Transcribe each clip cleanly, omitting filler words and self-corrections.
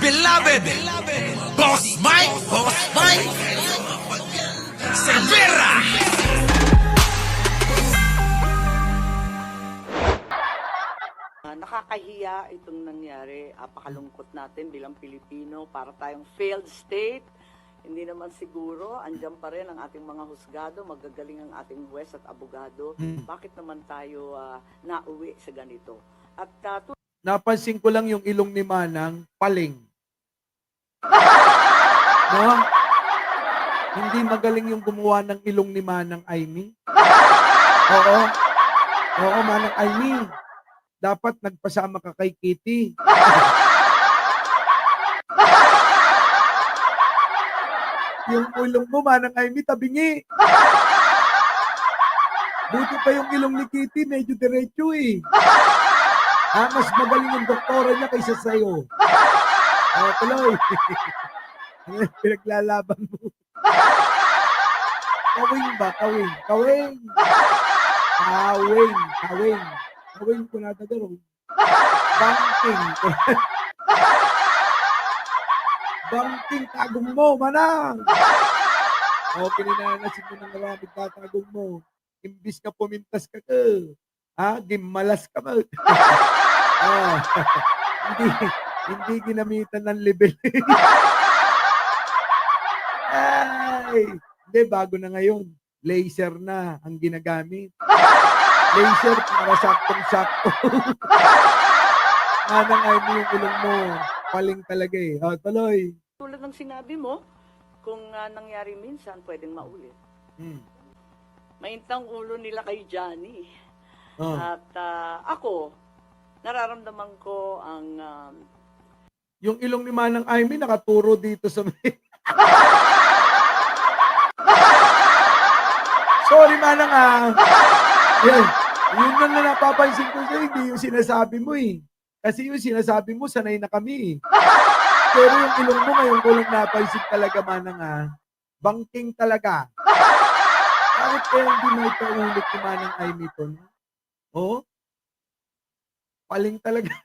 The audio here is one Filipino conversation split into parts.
beloved Boss Mike Cervera. Nakakahiya itong nangyari. Apakalungkot natin bilang Pilipino para tayong failed state. Hindi naman siguro, andyan pa rin ang ating mga husgado, magagaling ang ating huwes at abogado. Bakit naman tayo nauwi sa ganito? At Napansin ko lang yung ilong ni Manang, paling. No? Hindi magaling yung gumawa ng ilong ni Manang Aimee. Oo. Oo, Manang Aimee. Dapat nagpasama ka kay Kitty. Yung ilong mo, Manang Aimee, tabingi. Buti pa yung ilong ni Kitty, medyo diretso eh. Mas magaling yung doktora niya kaysa sa'yo. Tuloy. Ano yung pinaglalaban mo? Kawing ba? Kawing. Kawing. Kawing. Kawing. Kawing ko natagaro. Bangking. Bangking tagong mo, manang. Pinananasin mo ng maraming tatagong mo. Imbis ka pumintas ka ka. Gimalas ka mo. Hindi ginamitan ng level. Ay, hindi, bago na ngayon. Laser na ang ginagamit. Laser para saktong-sakto. Manang Aimee yung ilong mo. Paling talaga eh. Tuloy. tulad ng sinabi mo, kung nangyari minsan, pwedeng maulit. Maintang ulo nila kay Johnny. At ako, nararamdaman ko ang Yung ilong ni Manang Aimee nakaturo dito sa may... Sorry, Manang Yun lang na napapansin ko sa'yo, hindi yung sinasabi mo eh. Kasi yung sinasabi mo, sanay na kami eh. Pero yung ilong mo ngayon ko lang napansin talaga, Manang Bangking talaga. Bakit kaya hindi may paulit ni Manang Aimee to? Paling talaga.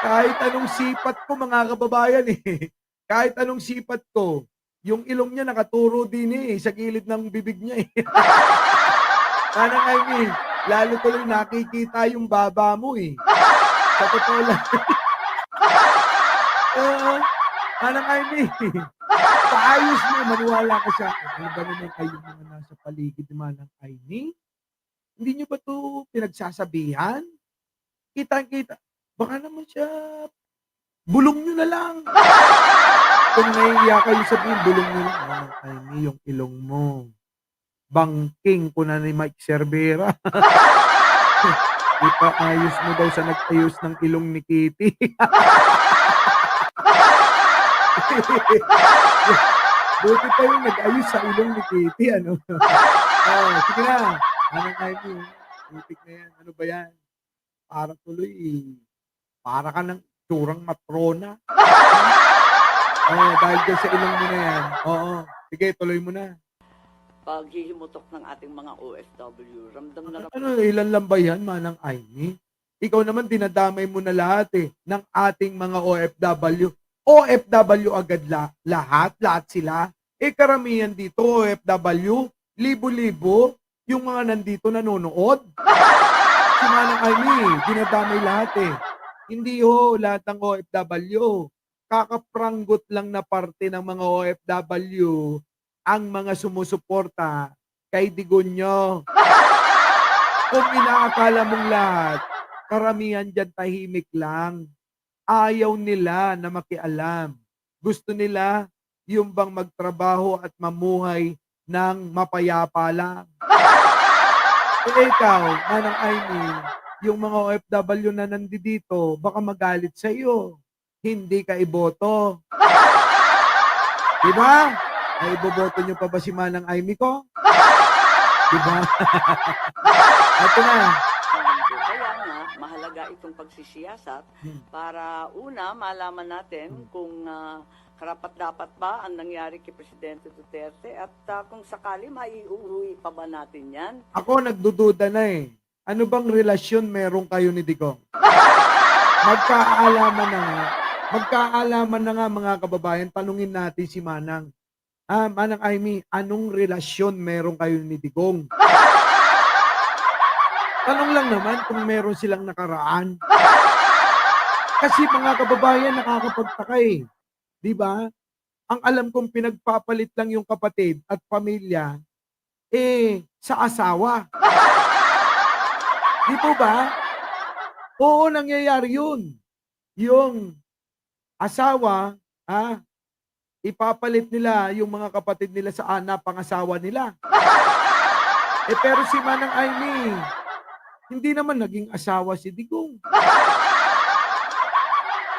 Kahit anong sipat ko, mga kababayan eh. Kahit anong sipat ko, yung ilong niya nakaturo din eh, sa gilid ng bibig niya eh. Manang Aimee, lalo tuloy nakikita yung baba mo eh. Sa totoo lang. Manang Aimee, paayos mo, maniwala ka siya. Ano ba naman kayong mga nasa paligid ni Manang Aimee? Hindi niyo ba ito pinagsasabihan? Kita-kita. Baka naman siya, bulong nyo na lang. Kung naiiyak kayo sabihin, bulong nyo lang. Manang Aimee, yung ilong mo. Bangking ko na ni Mike Cervera. Ipaayos mo daw sa nag-ayos ng ilong ni Kitty. Buti pa yung nag-ayos sa ilong ni Kitty, ano? Sige na. Manang Aimee, butik na yan. Ano ba yan? Para tuloy, para ka ng turang matrona. Dahil dyan sa ilong mo na yan. Sige, tuloy mo na. paghihimutok ng ating mga OFW. Ramdam na Ilan lang ba yan, Manang Aimee? Ikaw naman, dinadamay mo na lahat ng ating mga OFW. OFW agad lahat sila. Karamihan dito, OFW, libo-libo, yung mga nandito nanonood. Si Manang Aimee, dinadamay lahat Hindi lahat ng OFW. Kakapranggot lang na parte ng mga OFW ang mga sumusuporta kay Digonyo. Kung inaakala mong lahat, karamihan dyan tahimik lang. Ayaw nila na makialam. Gusto nila yung bang magtrabaho at mamuhay ng mapayapa lang. Ikaw, Manang Aimee, yung mga OFW na nandito, baka magalit sa iyo. Hindi ka iboto. Diba? Ay, iboboto nyo pa ba si Manang Aimee ko? Diba? Ito na. Kaya nga, mahalaga itong pagsisiyasat para una, malaman natin kung karapat-dapat ba ang nangyari kay Presidente Duterte at kung sakali maiuwi pa ba natin yan. Ako nagdududa na Ano bang relasyon meron kayo ni Digong? magkaalaman na nga, magkaalaman na nga mga kababayan, tanungin natin si Manang. Manang Aimee, anong relasyon meron kayo ni Digong? Tanong lang naman kung meron silang nakaraan. Kasi mga kababayan, nakakapagtaka eh. 'Di ba? Ang alam kong pinagpapalit lang yung kapatid at pamilya, sa asawa. 'Di po ba? Oo, nangyayari yun. Yung asawa, ipapalit nila yung mga kapatid nila sa pangasawa nila. Pero si Manang Aimee, hindi naman naging asawa si Digong.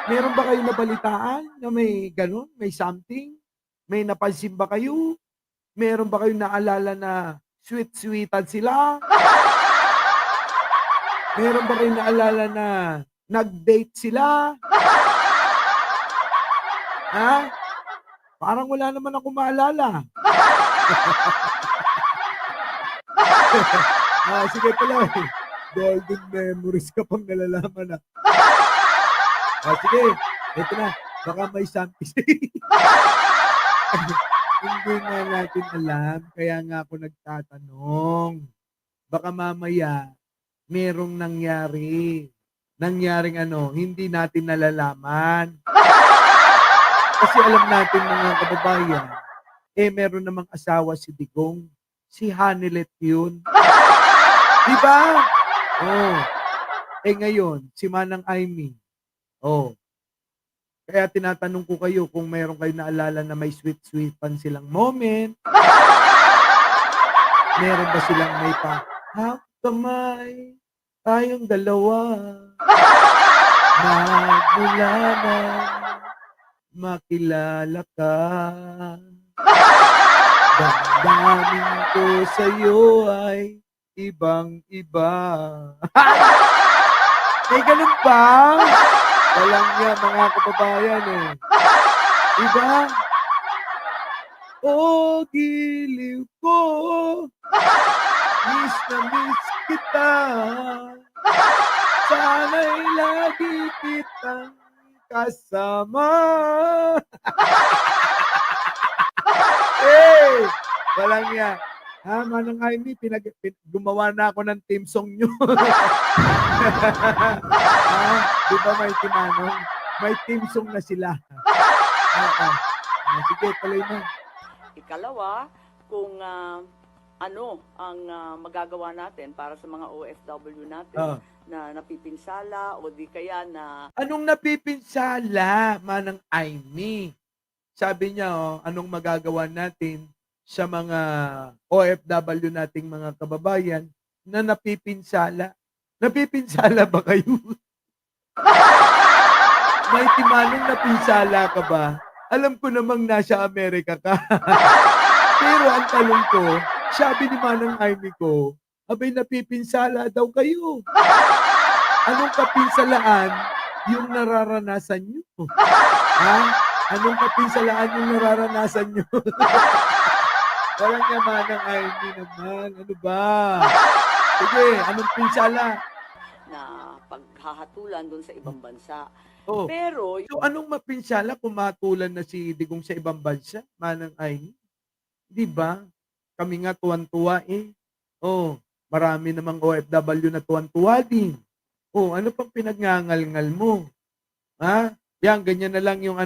Meron ba kayong nabalitaan na may gano'n, may something? May napansin ba kayo? Meron ba kayong naalala na sweet-sweetan sila? Meron ba kayong naalala na nag-date sila? Ha? Parang wala naman akong maalala. Sige pala eh. Golden memories ka pang nalalaman na. Sige, eto na. Baka may something. Hindi nga natin alam, kaya nga ako nagtatanong. Baka mamaya, merong nangyari. Nangyaring hindi natin nalalaman. Kasi alam natin mga kababayan, meron namang asawa si Digong. Si Hanilet yun. Di ba? Oh. Ngayon, si Manang Aimee. Oh. Kaya tinatanong ko kayo kung meron kayo naalala na may sweet-sweetan silang moment. Meron ba silang may kamay, tayong dalawa. Magmula na makilala ka. Damdamin ko sa'yo ay ibang-iba. May ganun ba? Walang niya mga kababayan eh. Diba? Oh, giliw ko. Miss na miss kita. Sana'y lagi kitang kasama. Walang niya. Manang Aimee, gumawa na ako ng team song nyo. Di ba may tinanong? May team song na sila. Sige, tuloy na. Ikalawa, kung ano ang magagawa natin para sa mga OFW natin na napipinsala o di kaya na... Anong napipinsala, Manang Aimee? Sabi niya, anong magagawa natin sa mga OFW nating mga kababayan na napipinsala. Napipinsala ba kayo? May timanong napinsala ka ba? Alam ko namang nasa Amerika ka. Pero ang tanong ko, sabi ni Manang Aimee ko, abay napipinsala daw kayo. Anong kapinsalaan yung nararanasan nyo? Anong kapinsalaan yung nararanasan nyo? Walang niya Manang Aimee naman. Ano ba? Sige, anong pinsala? Na paghahatulan doon sa ibang bansa. Oh. Pero, So anong mapinsala kung matulan na si Digong sa ibang bansa, Manang Aimee? Di ba? Kami nga tuwan-tuwa eh. Marami namang OFW na tuwan-tuwa din. Ano pang pinagngangal-ngal mo? Yan, ganyan na lang yung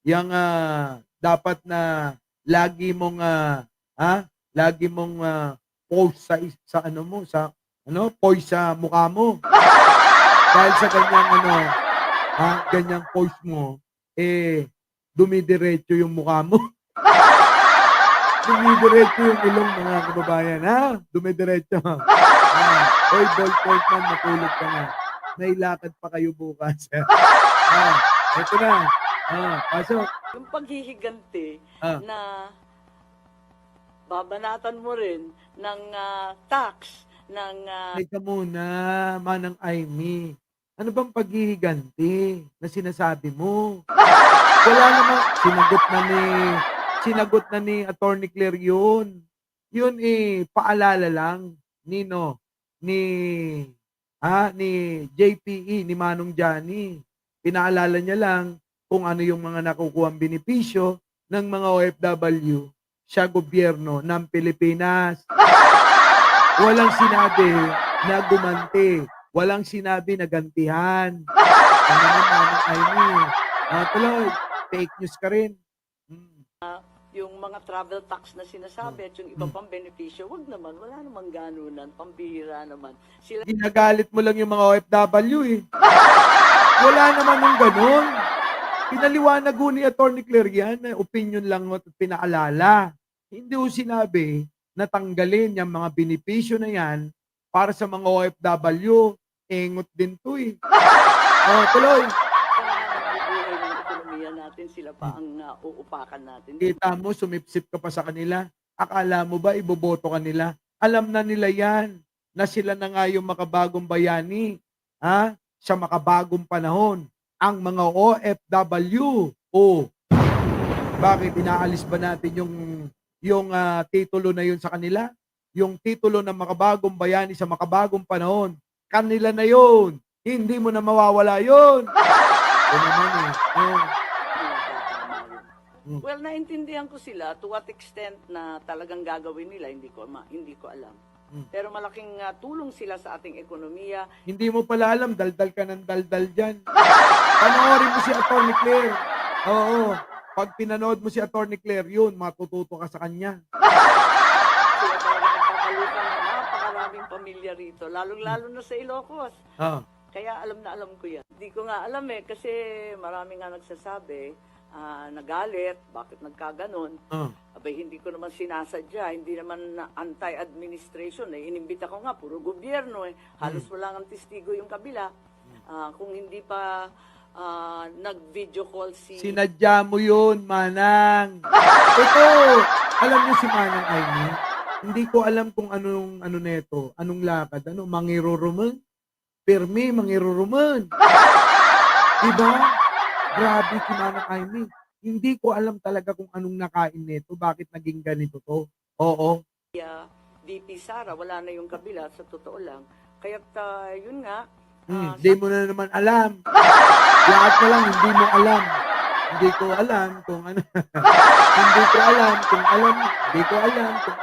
yung dapat na lagi mong post sa poise sa mukha mo. Dahil sa ganyang ganyang post mo, dumidiretso yung mukha mo. Dumidiretso yung ilong mga kababayan, dumidiretso. Oy, ballpoint man, matulog ka na. Nailakad pa kayo bukas. Ito na. Pasok. yung paghihiganti na babanatan mo rin ng tax, ng... Teka muna, Manang Aimee. Ano bang paghihiganti na sinasabi mo? Wala namang sinagot na ni Attorney Claire yun. Yun paalala lang ni ni JPE, ni Manong Johnny. Pinaalala niya lang kung ano yung mga nakukuhang benepisyo ng mga OFW sa gobyerno ng Pilipinas. Walang sinabi na gumanti. Walang sinabi na gantihan. Ano naman, Amy? Tuloy, fake news ka rin. Yung mga travel tax na sinasabi at yung iba pang benepisyo, wag naman, wala namang ganunan, pambihira naman. Sila Ginagalit mo lang yung mga OFW eh. Wala naman yung ganun. Pinaliwanag ho ni Atty. Claire yan, na opinion lang at pinaalala. Hindi ho sinabi na tanggalin yung mga benepisyo na yan para sa mga OFW. Engot din to eh. Tuloy. nagbubuhay ng ekonomiya natin, sila pa ang uupakan natin. Kita mo, sumipsip ka pa sa kanila. Akala mo ba iboboto ka nila? Alam na nila yan na sila na nga yung makabagong bayani. Sa makabagong panahon. Ang mga OFW. Bakit inaalis ba natin yung titulo na yun sa kanila? Yung titulo ng makabagong bayani sa makabagong panahon. Kanila na yun. Hindi mo na mawawala yun. Naman eh. Well, naintindihan ko sila to what extent na talagang gagawin nila, hindi ko alam. Pero malaking tulong sila sa ating ekonomiya. Hindi mo pala alam, daldal ka ng daldal dyan. Panoorin mo si Atty. Claire. Oo. Pag pinanood mo si Atty. Claire, yun, matututo ka sa kanya. Sila talaga nagpapalutan ng napakaraming pamilya rito, lalong-lalo na sa Ilocos. Kaya alam na alam ko yan. Hindi ko nga alam kasi marami nga nagsasabi, nagalit, bakit nagkaganon. Abay, hindi ko naman sinasadya, hindi naman anti-administration. Inimbita ko nga, puro gobyerno. Halos wala ng testigo yung kabila. Kung hindi pa nag-video call Sinadya mo yun, Manang. Ito, alam niyo si Manang Amy, hindi ko alam kung anong neto, anong lakad, mangiruruman? Permi, mangiruruman. Diba? Grabe si Manang Amy. Hindi ko alam talaga kung anong nakain neto, bakit naging ganito to. Oo. VP Sara, wala na yung kabila, sa totoo lang. Kaya't yun nga. Hindi mo na naman alam. Lahat na lang, hindi mo alam. Hindi ko alam kung ano. Hindi ko alam kung alam. Hindi ko alam kung...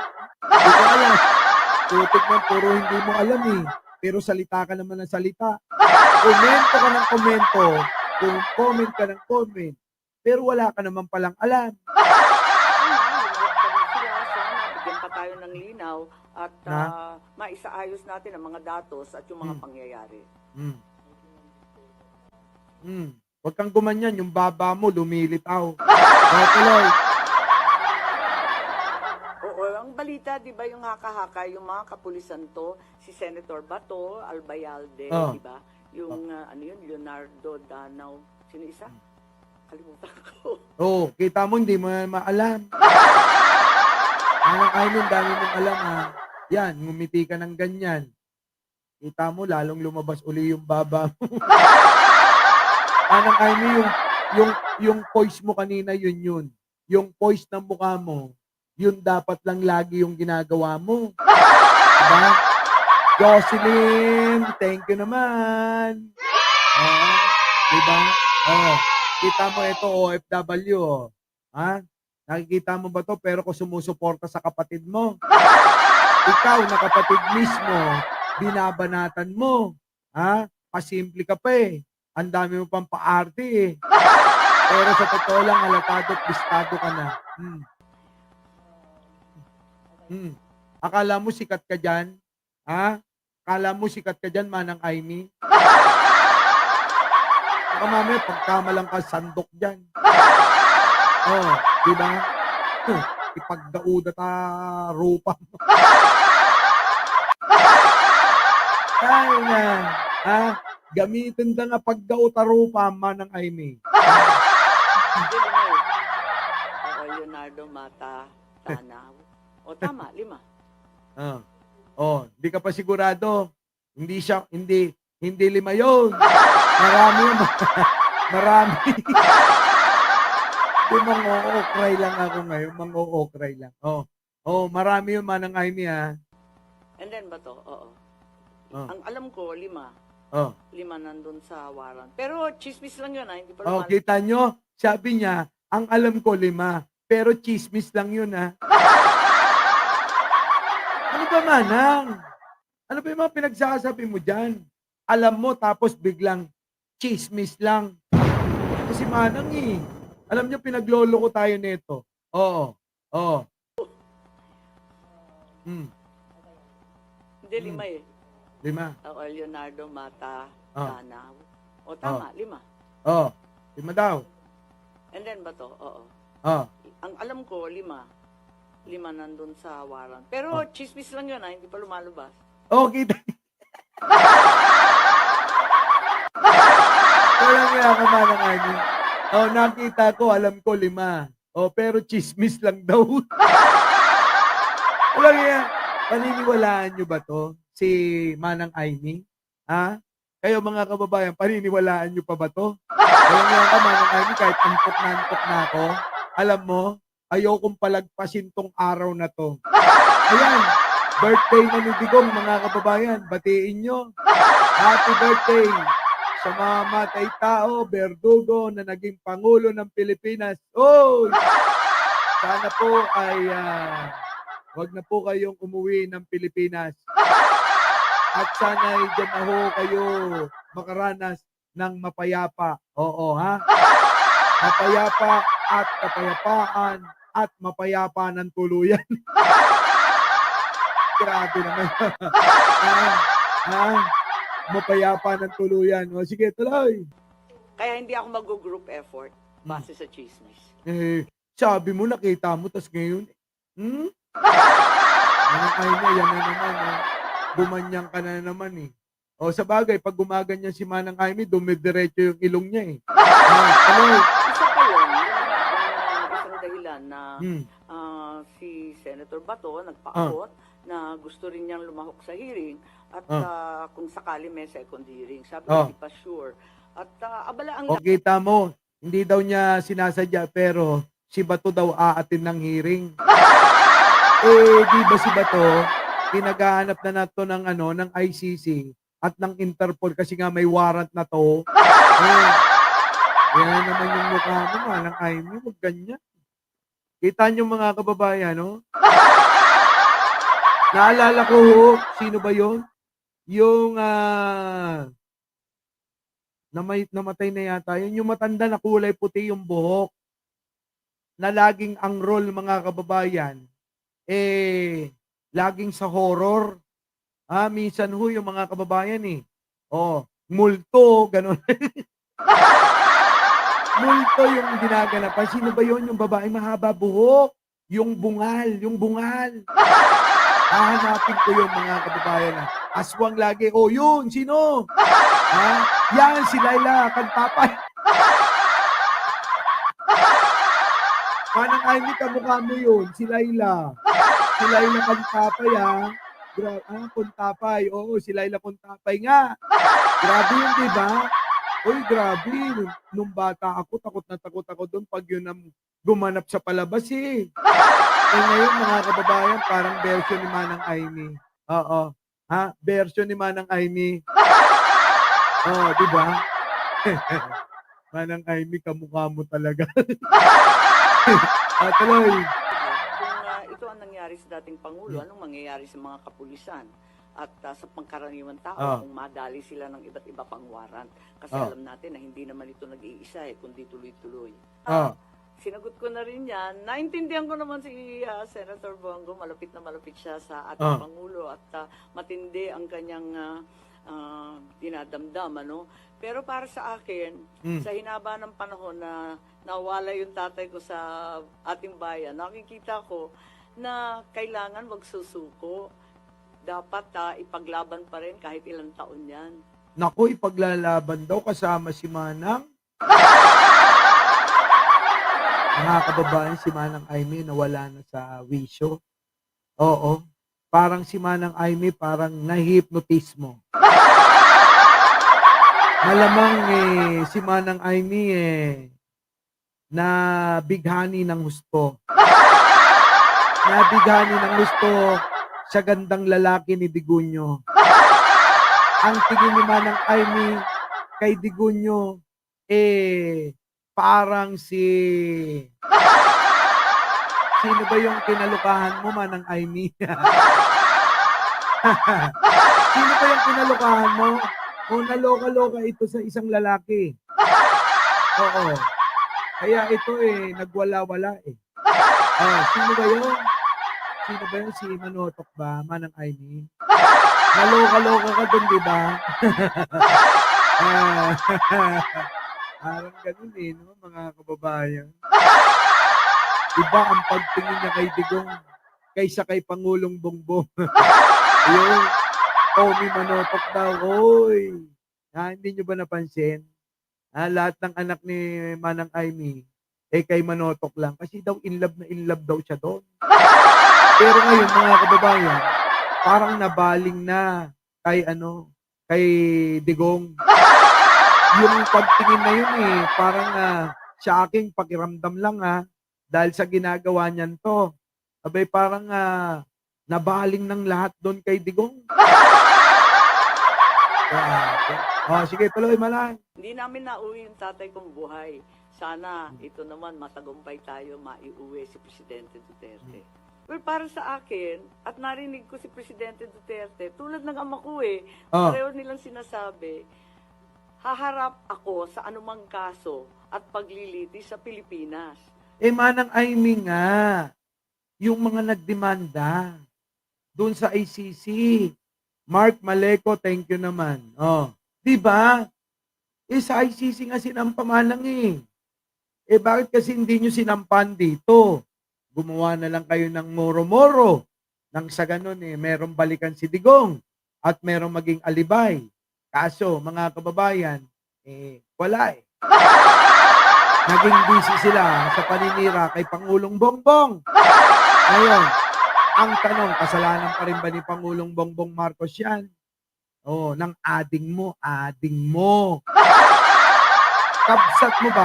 Hindi ko alam. Tutik na puro hindi mo alam eh. Pero salita ka naman ng salita. Komento ka ng komento. Kung comment ka ng comment. Pero wala ka naman palang alam. Bigyan pa tayo ng linaw at maisaayos natin ang mga datos at yung mga pangyayari. Huwag kang gumanyan, yung baba mo lumilitaw. Tuloy. Oo, ang balita, di ba, yung haka-haka, yung mga kapulisan to, si Senator Bato, Albayalde, di ba? Yung, Leonardo Danao, sino isa? Kalimutan ko. Kita mo, hindi mo na maalam. Ayun, dami mong alam ha. Yan, ngumiti ka ng ganyan. Kita mo, lalong lumabas uli yung baba mo. Yung poise mo kanina, yun. Yung poise ng mukha mo, yun dapat lang lagi yung ginagawa mo. Diba? Jocelyn, thank you naman. Diba? Kita mo ito, OFW. Nakikita mo ba to? Pero kung sumusuporta sa kapatid mo, ikaw na kapatid mismo, binabanatan mo. Pasimple ka pa eh. Ang dami mo pang paarte eh. Pero sa totoo lang, halatado at bistado ka na. Akala mo sikat ka dyan? Akala mo sikat ka dyan, Manang Amy? Baka mamaya, pagkamalang ka, sandok dyan. Diba? Ipagdauda ta rupa mo. Ay na. Gamitin ka nga pagdauta rupa, Manang Amy. Leonardo Mata Tanaw. Tama, 5. Hindi ka pa sigurado. Hindi 5 yun. Marami yun. Marami. Mang-o-okray lang ako ngayon. Mang-o-okray lang. Marami yun, Manang Amy ha. And then ba to? Oo. Oh. Ang alam ko, 5. Oh. 5 nandun sa warrant. Pero chismis lang yun, hindi pa Oh, lumalabas. kita nyo? Sabi niya, ang alam ko 5, pero chismis lang yun, ha? Ano ba, Manang? Ano ba yung mga pinagsasabi mo dyan? Alam mo, tapos biglang chismis lang. Kasi Manang eh. Alam nyo, pinaglolo ko tayo nito. Oo. Oo. Hmm. Hindi, 5 eh. 5. O, Leonardo Mata Ah. Danao. O, tama, 5. Oo. 5 daw. And then ba to? Oo. Oo. Ang alam ko, 5. 5 nandun sa warrant. Pero chismis lang yun, hindi pa lumalabas. Oh, kita. Walang nga ka, Manang Amy. Oh, nakita ko, alam ko 5. Oh, pero chismis lang daw. Walang nga. Paniniwalaan nyo ba to? Si Manang Amy? Ha? Kayo mga kababayan, paniniwalaan nyo pa ba to? Walang nga ka, Manang Amy, kahit antok na ako. Alam mo, ayokong palagpasin tong araw na to. Ayan, birthday na ni Digong, mga kababayan. Batiin nyo. Happy birthday sa mamatay tao, Verdugo, na naging Pangulo ng Pilipinas. Oh! Sana po ay wag na po kayong umuwi ng Pilipinas. At sana ay dyan na ho kayo makaranas ng mapayapa. Oo, ha? Mapayapa at kapayapaan at mapayapa ng tuluyan. Grabe naman. Mapayapa ng tuluyan. O sige, tuloy. Kaya hindi ako mag-group effort base sa chismis. Eh, sabi mo, nakita mo, tas ngayon, Manang Amy, yan na naman, oh. Gumanyang ka na naman, eh. O, sa bagay, pag gumaganyan si Manang Amy, dumidiretso yung ilong niya, eh. Tuloy. Isa pa yun, yung isang dahilan na si Senator Bato nagpaabot na gusto rin niyang lumahok sa hearing at kung sakali may second hearing. Sabi ko, hindi pa sure. At abala ang... O, kita mo, hindi daw niya sinasadya, pero si Bato daw aatin ng hearing. Eh, di ba si Bato, pinaghahanap na nato ng, ng ICC at ng Interpol kasi nga may warrant na to. Yan naman yung mukha mo, Manang Amy, huwag ganyan. Kita niyo mga kababayan, no? Naalala ko, sino ba yon? Yung namatay na yata. Yun yung matanda na kulay puti yung buhok. Na laging ang role mga kababayan, laging sa horror. Minsan yung mga kababayan multo, ganun. Multo yung ginaganapan. Sino ba yun? Yung babae mahaba buhok. Yung bungal. Hahanapin ko yung mga kababayan. Aswang lagi. Oh, yun. Sino? Yan, si Laila Cantapay. Manang Amy, kamukha mo yun. Si Laila. Si Laila Cantapay, Cantapay. Oo, si Laila Cantapay nga. Grabe yun, di ba? Uy, grabe. Nung bata ako, takot na takot ako doon pag yun ang gumanap sa palabas, eh. Ngayon, mga kababayan, parang version ni Manang Amy. Oo. Version ni Manang Amy. Oo, di ba? Manang Amy, kamukha mo talaga. Tuloy. Kung ito ang nangyari sa dating Pangulo, anong mangyayari sa mga kapulisan? At sa pangkaraniwan tao, kung madali sila ng iba't iba pang warrant. Kasi alam natin na hindi naman ito nag-iisa, kundi tuloy-tuloy. Sinagot ko na rin yan. Naintindihan ko naman si Senator Bongo. Malapit na malapit siya sa ating Pangulo at matindi ang kanyang dinadamdam. Pero para sa akin, sa hinaba ng panahon na nawala yung tatay ko sa ating bayan, nakikita ko na kailangan wag susuko. Dapat ipaglaban pa rin kahit ilang taon yan. Naku, ipaglalaban daw kasama si Manang. Mga kababayan, si Manang Amy nawala na sa wisyo. Oo. Parang si Manang Amy parang nahihipnotismo. Malamang si Manang Amy na bighani ng husto. Nabighani ng gusto sa gandang lalaki ni Digunyo. ang tingin ni Manang Aimee kay Digunyo, parang sino ba yung kinalukahan mo, Manang Aimee? Sino ba yung kinalukahan mo? O naloka-loka ito sa isang lalaki? Oo. Kaya ito nagwala-wala eh. Oh, sino ba yun? Sino ba yun? Si Manotok ba? Manang Aimee? Naloka-loka ka dun, di ba? Ah, Parang ganun no, mga kababayan. Iba ang pagtingin niya kay Digong kaysa kay Pangulong Bongbong. Ayun, Tommy Manotok daw. Oy, hindi nyo ba napansin? Lahat ng anak ni Manang Aimee, kay Manotok lang. Kasi daw in love daw siya doon. Pero ngayon, mga kababayan, parang nabaling na kay Digong. Yung pagtingin na yun parang sa aking pakiramdam lang dahil sa ginagawa niyan to. Abay parang nabaling ng lahat doon kay Digong. Grabe. Oh, sige, tuloy Manang. Hindi namin nauwi yung tatay kong buhay. Sana ito naman matagumpay tayo maiuwi si Presidente Duterte. Well, para sa akin, at narinig ko si Presidente Duterte, tulad ng ama ko Oh. pareho nilang sinasabi, haharap ako sa anumang kaso at paglilitis sa Pilipinas. Manang Aimee nga, yung mga nagdemanda doon sa ICC. Mark Maleco, thank you naman. Oh, 'di ba? Sa ICC nga sinampa Manang bakit kasi hindi nyo sinampan dito? Gumawa na lang kayo ng moro-moro. Nang sa ganun merong balikan si Digong at merong maging alibay. Kaso, mga kababayan, wala Naging busy sila sa paninira kay Pangulong Bongbong. Ngayon, ang tanong, kasalanan pa rin ba ni Pangulong Bongbong Marcos yan? Ng ading mo, ading mo. Kabsat mo ba?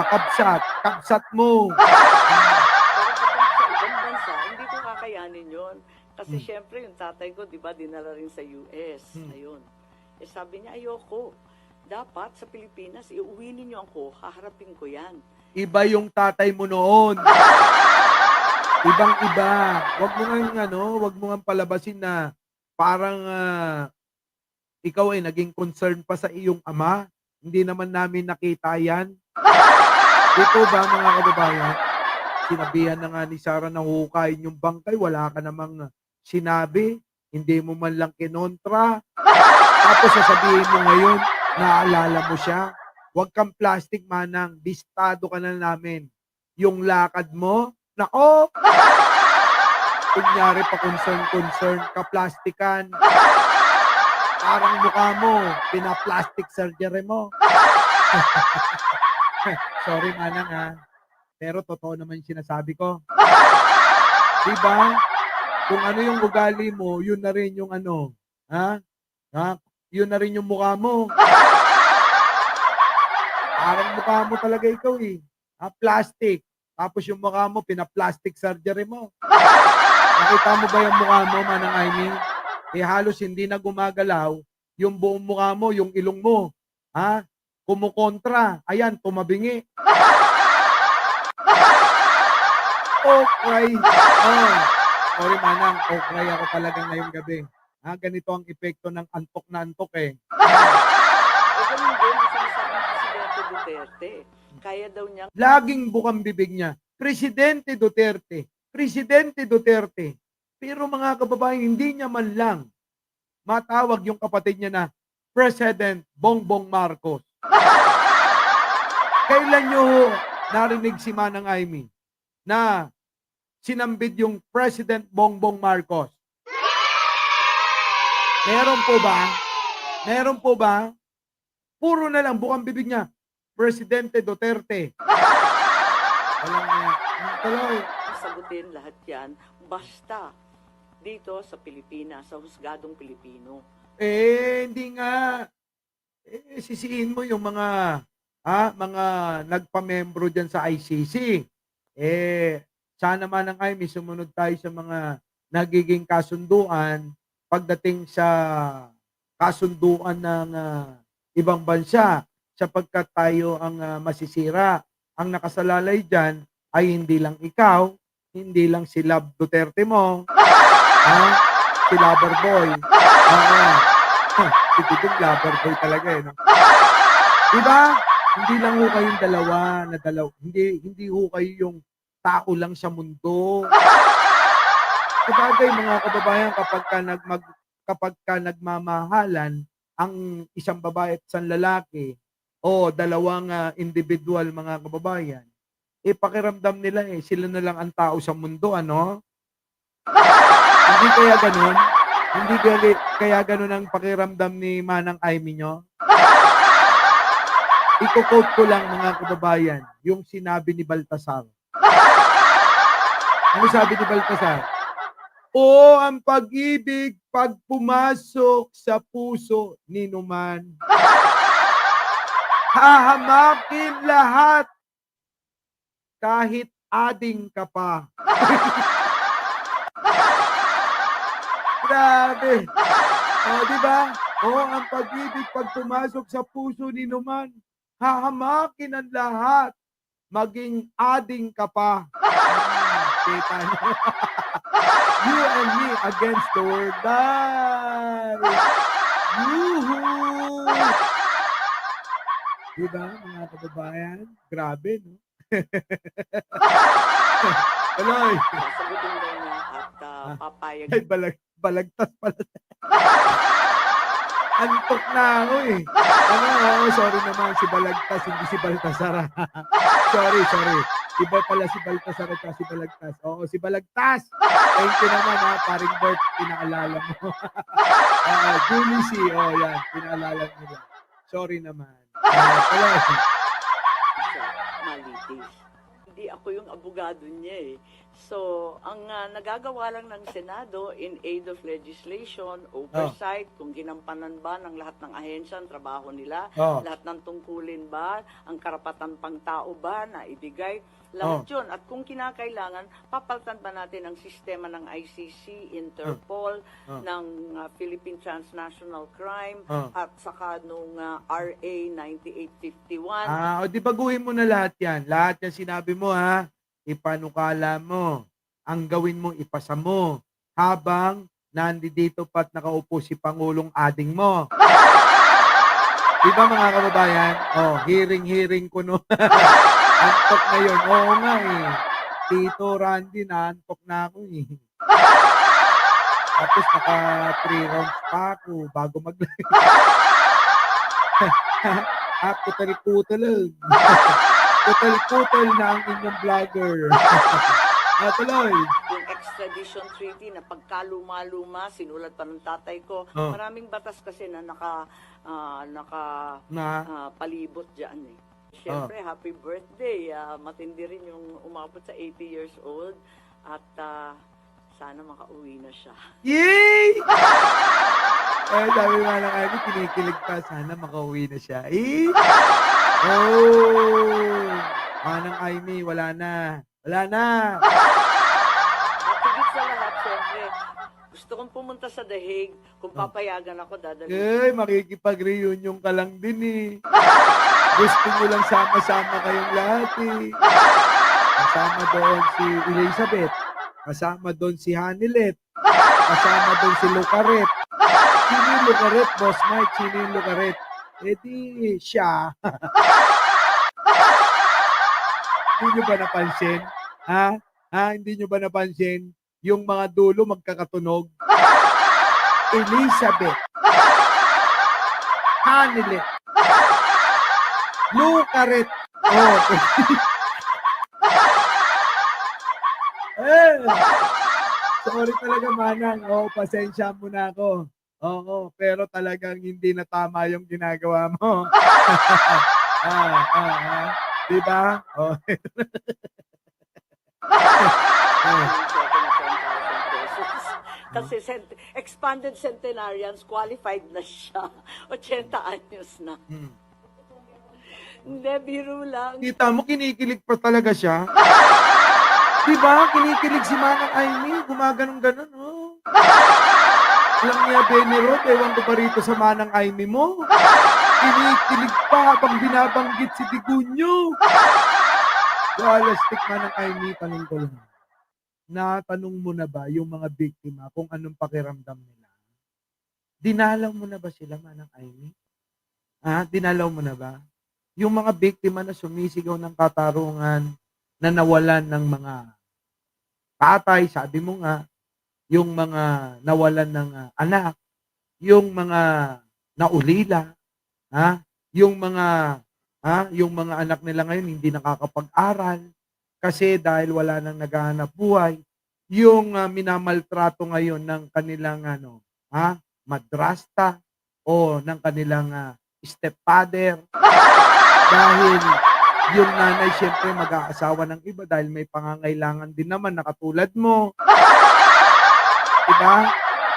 Kabsat mo. Pero kapag sa ibang bansa, hindi ko kakayanin yon. Kasi syempre, yung tatay ko, di ba, dinala rin sa US. Ayun. Sabi niya, ayoko. Dapat sa Pilipinas, iuwi ninyo ako, haharapin ko yan. Iba yung tatay mo noon. Ibang-iba. Wag mo nga palabasin na parang ikaw naging concern pa sa iyong ama. Hindi naman namin nakita yan. Dito ba mga kababayan? Sinabihan na nga ni Sara na hukayin yung bangkay, wala ka namang sinabi, hindi mo man lang kinontra. Tapos sasabihin mo ngayon, naalala mo siya. Huwag kang plastic, Manang. Listado ka na namin. Yung lakad mo, nako! Kunyari pa concern, ka-plastikan. Parang mukha mo, pina-plastic surgery mo. Sorry, Manang Pero totoo naman yung sinasabi ko. Diba? Kung ano yung ugali mo, yun na rin yung yun na rin yung mukha mo. Parang mukha mo talaga ikaw plastic. Tapos yung mukha mo, pina-plastic surgery mo. Nakita mo ba yung mukha mo, Manang Aimee? Halos hindi na gumagalaw yung buong mukha mo, yung ilong mo. Kumukontra. Ayan, tumabingi. Okay. Sorry, Manang. Okay ako talaga ngayong gabi. Ganito ang epekto ng antok na antok Ganun din ang sinasabi ng Presidente Duterte. Kaya daw niya, Laging bukang bibig niya, Presidente Duterte, Presidente Duterte. Pero mga kababayan, hindi niya man lang matawag yung kapatid niya na President Bongbong Marcos. Kailan niyo narinig si Manang Aimee na sinambit yung President Bongbong Marcos? Meron po ba? Meron po ba? Puro na lang bukang bibig niya, Presidente Duterte. Walang tuloy. sagutin lahat yan, basta dito sa Pilipinas, sa husgadong Pilipino. Hindi nga. Sisihin mo yung mga nagpamembro dyan sa ICC. Sana man ang Aimee sumunod tayo sa mga nagiging kasunduan pagdating sa kasunduan ng ibang bansa sapagkat tayo ang masisira. Ang nakasalalay diyan ay hindi lang ikaw, hindi lang si Love Duterte mo, si Loverboy. Oo. Si Dudong Loverboy talaga eh, no? 'Di ba? Hindi lang ho kayong hindi ho kayo yung tao lang sa mundo. Sabagay mga kababayan kapagka nagmamahalan ang isang babae at isang lalaki o dalawang individual mga kababayan, pakiramdam nila sila na lang ang tao sa mundo, ano? Hindi kaya gano'n? Hindi kaya gano'n ang pakiramdam ni Manang Aimee niyo? Iko-quote ko lang mga kababayan, yung sinabi ni Baltasar. Ano sabi ni Baltasar? "O ang pag-ibig pag pumasok sa puso ni numan, hahamakin lahat kahit ading ka pa." Grabe. O, di ba? O ang pag-ibig pag pumasok sa puso ni numan, hahamakin ang lahat, maging ading ka pa. Kita niyo? You and me against the world. Yuhu! Diba, mga kababayan? Grabe, no? Tuloy. Sasagutin daw niya at papayag. Ay, balagtas pala. Antok na ako eh. Sorry naman, si Balagtas, hindi si Baltasar. sorry. Iba pala si Baltasar at si Balagtas. Oo, si Balagtas. Thank you naman paring Bert, pinaalala mo. Julie C. Yan, pinaalala mo lang. Sorry naman. Malitis. Hindi ako yung abogado niya eh. So, ang nagagawa lang ng Senado in aid of legislation, oversight, kung ginampanan ba ng lahat ng ahensya ang trabaho nila, lahat ng tungkulin ba, ang karapatan pang tao ba na ibigay, lahat yun. At kung kinakailangan, papalitan ba natin ang sistema ng ICC, Interpol, ng Philippine Transnational Crime, at saka nung RA 9851. Di baguhin mo na lahat yan. Lahat yan sinabi mo ipanukala mo. Ang gawin mo, ipasa mo. Habang nandito pa't nakaupo si Pangulong ading mo. Di ba mga kababayan? Hearing ko no. Antok na yun. Oo nga Tito Randy, naantok na ako Tapos naka 3 rounds pa ako bago mag-live. Kutal lang. Kutal na ang inyong vlogger. Tuloy. Yung extradition treaty na pagkaluma-luma, sinulat pa ng tatay ko. Maraming batas kasi na palibot dyan Siyempre, happy birthday. Matindi rin yung umabot sa 80 years old. At sana makauwi na siya. Yay! Sabi nga lang kinikilig pa. Sana makauwi na siya. Manang Aimee, wala na. At higit sa lahat, siyempre, gusto kong pumunta sa The Hague. Kung papayagan ako, dadalhin. Makikipag-reunion ka lang din Gusto nyo lang sama-sama kayong lahat Kasama doon si Elizabeth. Kasama doon si Hanilet. Kasama doon si Lucaret. Sino yung Lucaret, Boss Mike? Sino yung Lucaret? Siya. Hindi nyo ba napansin? Hindi nyo ba napansin? Yung mga dulo magkakatunog. Elizabeth. Hanilet. Lucaret. Sorry talaga, Manang. Pasensya mo na ako. Pero talagang hindi na tama yung ginagawa mo. Diba? Kasi expanded centenarians, qualified na siya. 80 anyos na. Hindi, biro lang. Kita mo, kinikilig pa talaga siya. Diba? Kinikilig si Manang Aimee. Gumaganong-ganon, Alam niya, Benero, ewan ko ba rito sa manang Aimee mo? Kinikilig pa habang binabanggit si Tigunyo. Walastik manang Aimee, tanong ko lang. Natanong mo na ba yung mga biktima kung anong pakiramdam nila? Dinalaw mo na ba sila, manang Aimee? Ha? Dinalaw mo na ba? Yung mga biktima na sumisigaw ng katarungan, na nawalan ng mga tatay, sabi mo nga, yung mga nawalan ng anak, yung mga naulila, ha? Yung mga anak nila ngayon hindi nakakapag-aral kasi dahil wala nang naghahanap buhay, yung minamaltrato ngayon ng kanilang madrasta o ng kanilang stepfather dahil yung nanay siyempre mag-aasawa ng iba dahil may pangangailangan din naman na katulad mo. Diba?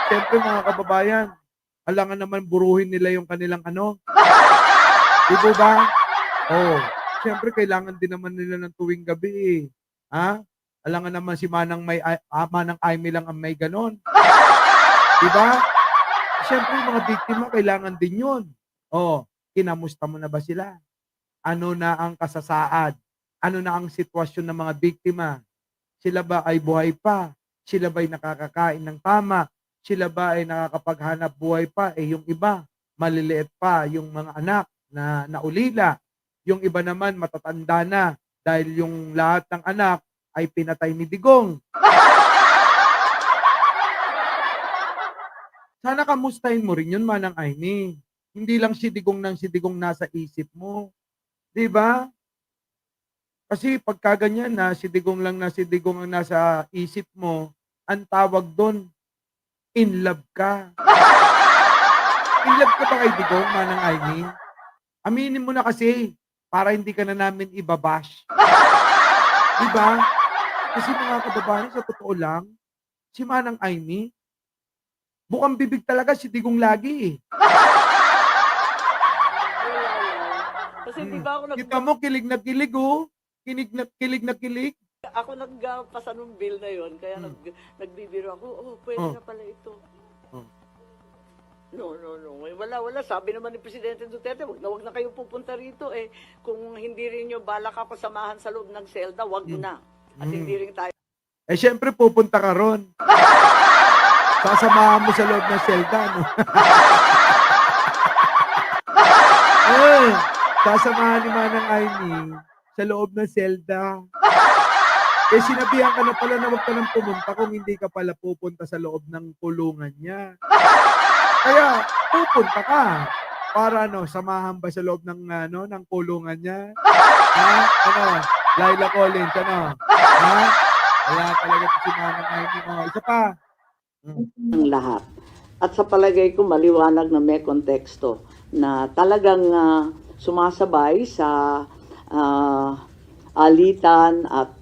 Siyempre mga kababayan, alangan naman buruhin nila yung kanilang Di po ba? Oh, siyempre kailangan din naman nila ng tuwing gabi eh. Ha? Alangan naman si Manang Aimee lang ang may ganon. Di ba? Siyempre yung mga biktima kailangan din yun. Oh, kinamusta mo na ba sila? Ano na ang kasasaad? Ano na ang sitwasyon ng mga biktima? Sila ba ay buhay pa? Sila ba ay nakakakain ng tama? Sila ba ay nakakapaghanap buhay pa? Eh yung iba, maliliit pa yung mga anak na naulila. Yung iba naman matatanda na dahil yung lahat ng anak ay pinatay ni Digong. Sana kamustahin mo rin yun, Manang Aimee. Hindi lang si Digong nasa isip mo. Di ba? Kasi pagka ganyan na si Digong ang nasa isip mo, ang tawag doon, in love ka. In love ka ba kay Digong, Manang Aimee? Aminin mo na kasi, para hindi ka na namin ibabash. Diba? Kasi mga kababayan, sa totoo lang, si Manang Aimee, bukang bibig talaga si Digong lagi eh. Kasi di ba ako Kita mo, kilig na kilig oh. Kilig na kilig. ako nagpasa ng bill na yon kaya nagbibiro ako, pwede na pala ito. No. Wala. Sabi naman ni Presidente Duterte, wag na kayo pupunta rito eh. Kung hindi rin nyo balak ako samahan sa loob ng selda, wag mo na. At hindi rin tayo. Eh syempre pupunta ka ron. Sasamahan mo sa loob ng selda, no? Sasamahan ni Manang Aimee sa loob ng selda. Eh sinabihan ka na pala na wag ka nang pumunta kung hindi ka pala pupunta sa loob ng kulungan niya. Kaya pupunta ka para samahan ba sa loob ng ng kulungan niya? Ha? Laila Collins, Ha? Wala talaga si Manang Aimee. Isa pa. Ang lahat. At sa palagay ko, maliwanag na may konteksto na talagang sumasabay sa alitan at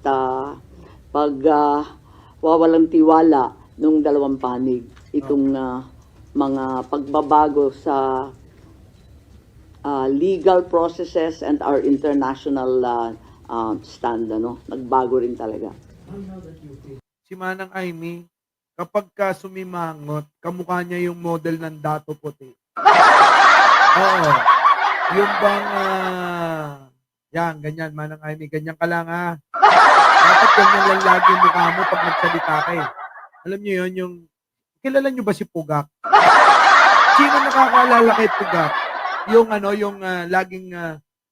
pagwawalang tiwala ng dalawang panig. Itong mga pagbabago sa legal processes and our international stand. Nagbago rin talaga. Si Manang Aimee, kapag ka sumimangot, kamukha niya yung model ng Dato Puti. Oo. Yung bang, yan, ganyan, Manang Aimee, ganyan ka lang ha. Dapat ganyan lang lagi yung mukha mo pag nagsalita ka eh. Alam niyo yun, kilala niyo ba si Pugak? Sino nakakaalala kay Pugak? Yung laging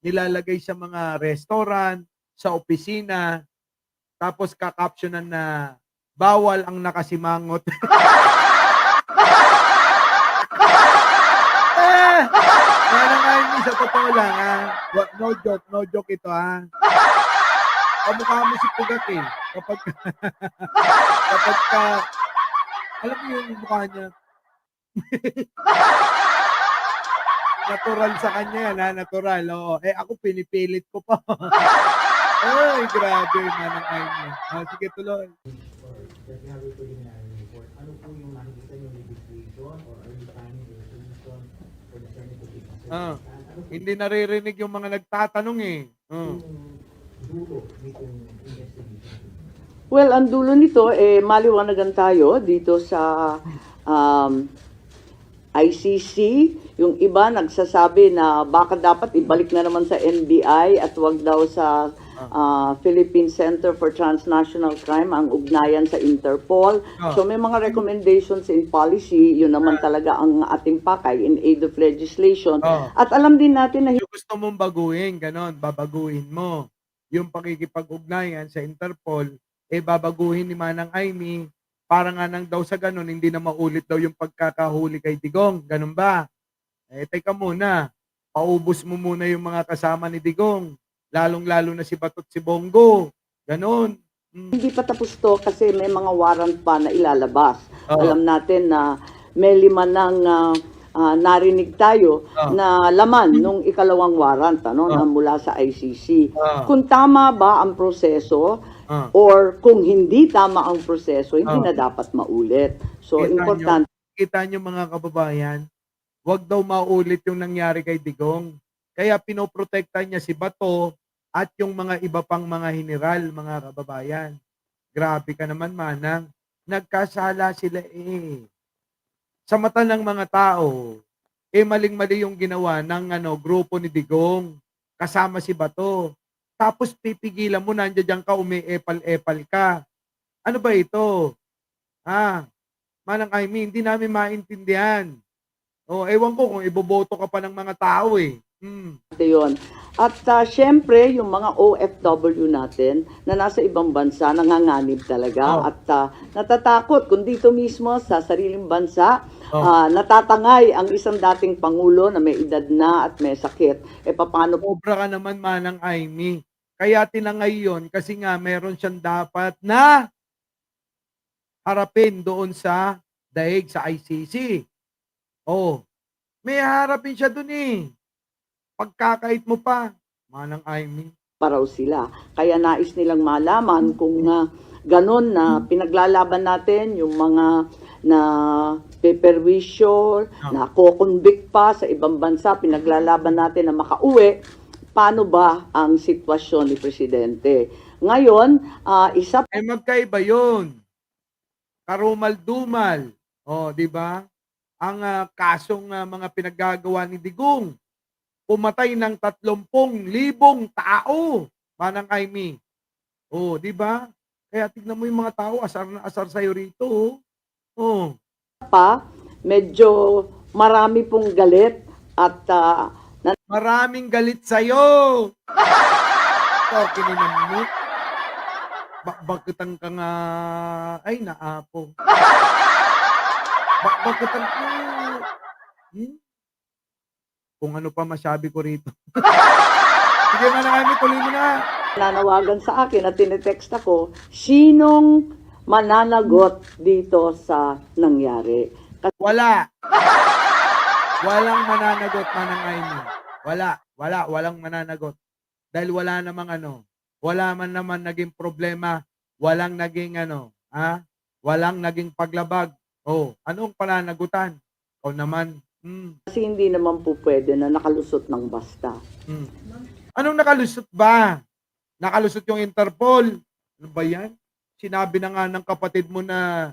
nilalagay sa mga restaurant, sa opisina, tapos kakapsyonan na bawal ang nakasimangot. Manang Aimee, sa totoo lang ha. No joke ito ha. Kamukha mo si Pugak eh. Kapag alam mo yung mukha niya. Natural sa kanya yan ha, natural. Oo. Eh ako pinipilit ko pa. Ay, grabe, Manang Aimee. Sige, tuloy. Ano po yung nakikita yung legislation or are you planning the resolution for the Senate to be considered? Hindi naririnig yung mga nagtatanong eh. Yung dulo nitong investigation? Well, ang dulo nito, maliwanagan tayo dito sa ICC, yung iba nagsasabi na baka dapat ibalik na naman sa NBI at wag daw sa Philippine Center for Transnational Crime ang ugnayan sa Interpol. So may mga recommendations in policy, yun naman talaga ang ating pakay in aid of legislation. At alam din natin na Yung gusto mong baguhin, ganon, babaguhin mo. Yung pakikipag-ugnayan sa Interpol, babaguhin ni Manang Aimee, para nga nang daw sa ganon, hindi na maulit daw yung pagkakahuli kay Digong. Ganon ba? Teka muna, paubos mo muna yung mga kasama ni Digong, lalong-lalo na si Batot si Bongo. Ganon. hindi pa tapos to kasi may mga warrant pa na ilalabas. Oo. Alam natin na may 5 nang narinig tayo na laman nung ikalawang warrant na mula sa ICC. Kung tama ba ang proseso or kung hindi tama ang proseso, hindi na dapat maulit. So, importante. Kita nyo mga kababayan, wag daw maulit yung nangyari kay Digong. Kaya pinoprotekta niya si Bato at yung mga iba pang mga general, mga kababayan. Grabe ka naman, Manang. Nagkasala sila Sa mata ng mga tao, maling-mali yung ginawa ng grupo ni Digong kasama si Bato. Tapos pipigilan mo, nandiyan ka, umi-epal-epal ka. Ano ba ito? Manang Aimee, hindi namin maintindihan. Ewan ko kung iboboto ka pa ng mga tao Yun. At syempre, yung mga OFW natin na nasa ibang bansa, nanganganib talaga at natatakot kung dito mismo sa sariling bansa, natatangay ang isang dating Pangulo na may edad na at may sakit. Paano po? Sobra ka naman, Manang Aimee. Kaya tinangay yun kasi nga meron siyang dapat na harapin doon sa daig sa ICC. May harapin siya doon Pagkakait mo pa, Manang Aimee. Paraw sila. Kaya nais nilang malaman kung ganon na pinaglalaban natin yung mga na peperwisyo, na kukonvict pa sa ibang bansa, pinaglalaban natin na makauwi, paano ba ang sitwasyon ni Presidente? Ngayon, isa magkaiba yun. Karumal-dumal. Di ba? Ang kasong mga pinaggagawa ni Digong. Pumatay ng 30,000 tao, Manang Aimee. Di ba? Kaya tignan mo yung mga tao, asar na asar sa'yo rito. pa, medyo marami pong galit at Maraming galit sa'yo. Kininan mo. Bakbakitan ka nga. Ay, naapo. Bakbakitan ko. Kung ano pa masabi ko rito. Sige, Manang Aimee, tuloy mo na. nanawagan sa akin at tinetext ako, sinong mananagot dito sa nangyari? Wala. Walang mananagot, Manang Aimee. Walang mananagot. Dahil wala namang wala man naman naging problema, walang naging walang naging paglabag. Anong pananagutan? Naman. Kasi hindi naman po pwede na nakalusot ng basta. Anong nakalusot ba? Nakalusot yung Interpol. Ano ba yan? Sinabi na nga ng kapatid mo na,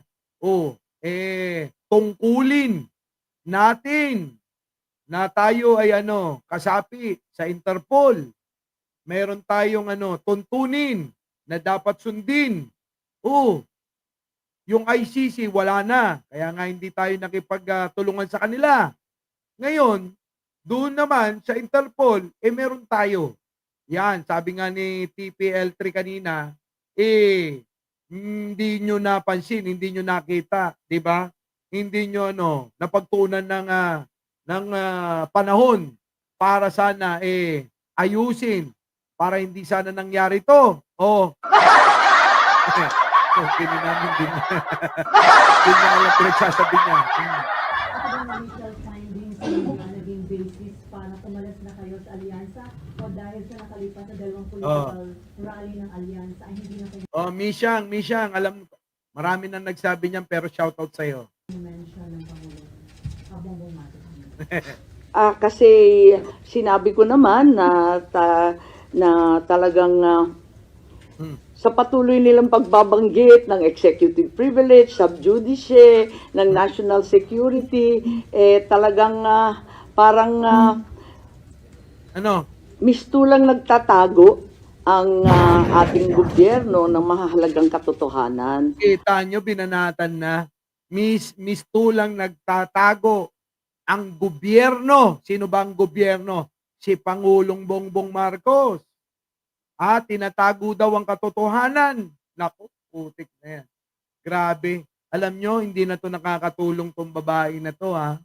tungkulin natin na tayo ay kasapi sa Interpol. Meron tayong tuntunin na dapat sundin. Yung ICC wala na. Kaya nga hindi tayo nakipagtulungan sa kanila. Ngayon, doon naman sa Interpol, meron tayo. Yan, sabi nga ni TPL3 kanina, hindi nyo napansin, hindi nyo nakita, di ba? Hindi nyo napagtuunan ng panahon para sana ayusin, para hindi sana nangyari to. Hindi namin din. Hindi na alam pinagsasabi niya. Ano ba initial findings yung naging basis para tumalas na kayo sa alyansa o dahil sa nakalipas na dalawang political rally ng alyansa ay hindi na kayo Misyang, alam, marami na nagsabi niyan pero shoutout sa'yo. mention ng Pangulo? Bongbong Marcos. Kasi sinabi ko naman na talagang sa patuloy nilang pagbabanggit ng executive privilege, sub judice, ng national security, talagang parang Ano? mistulang nagtatago ang ating gobyerno ng mahahalagang katotohanan. Kita nyo, binanatan na. Mistulang nagtatago ang gobyerno. Sino ba ang gobyerno? Si Pangulong Bongbong Marcos. Tinatago daw ang katotohanan. Naku, putik na yan. Grabe. Alam nyo, hindi na to nakakatulong tong babae na to, ha?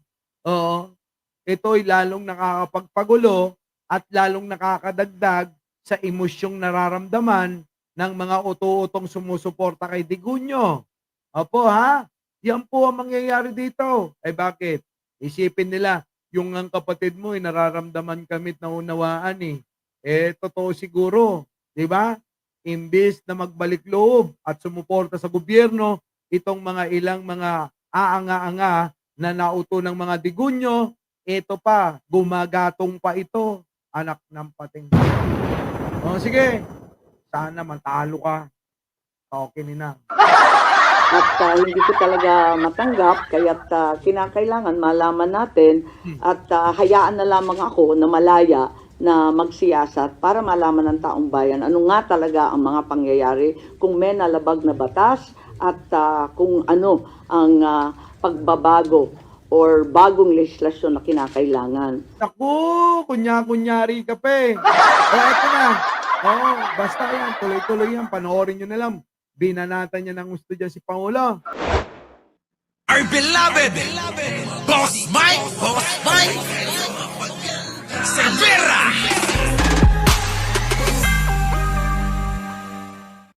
Oo. Ito'y lalong nakakapagpagulo at lalong nakakadagdag sa emosyong nararamdaman ng mga uto-utong sumusuporta kay Digunyo. Opo, ha? Yan po ang mangyayari dito. Bakit? Isipin nila, yung ang kapatid mo, nararamdaman kamit na unawaan eh. Totoo siguro, di ba? Imbis na magbalik loob at sumuporta sa gobyerno, itong mga ilang mga aanga-anga na nauto ng mga Digunyo, ito pa, gumagatong pa ito, anak ng pating. Sige, sana matalo ka. Okay na. At hindi ko talaga matanggap, kaya't kinakailangan malaman natin at hayaan na lamang ako na malaya na magsiyasat para malaman ng taong bayan ano nga talaga ang mga pangyayari, kung may nalabag na batas at kung ano ang pagbabago or bagong legislasyon na kinakailangan. Naku, kunya-kunyari ka pa eh. Eto na. Basta yan, tuloy-tuloy yan. Panoorin nyo na lang. Binanatan niya ng gusto dyan si Pangulo. Our beloved Boss Mike Cervera.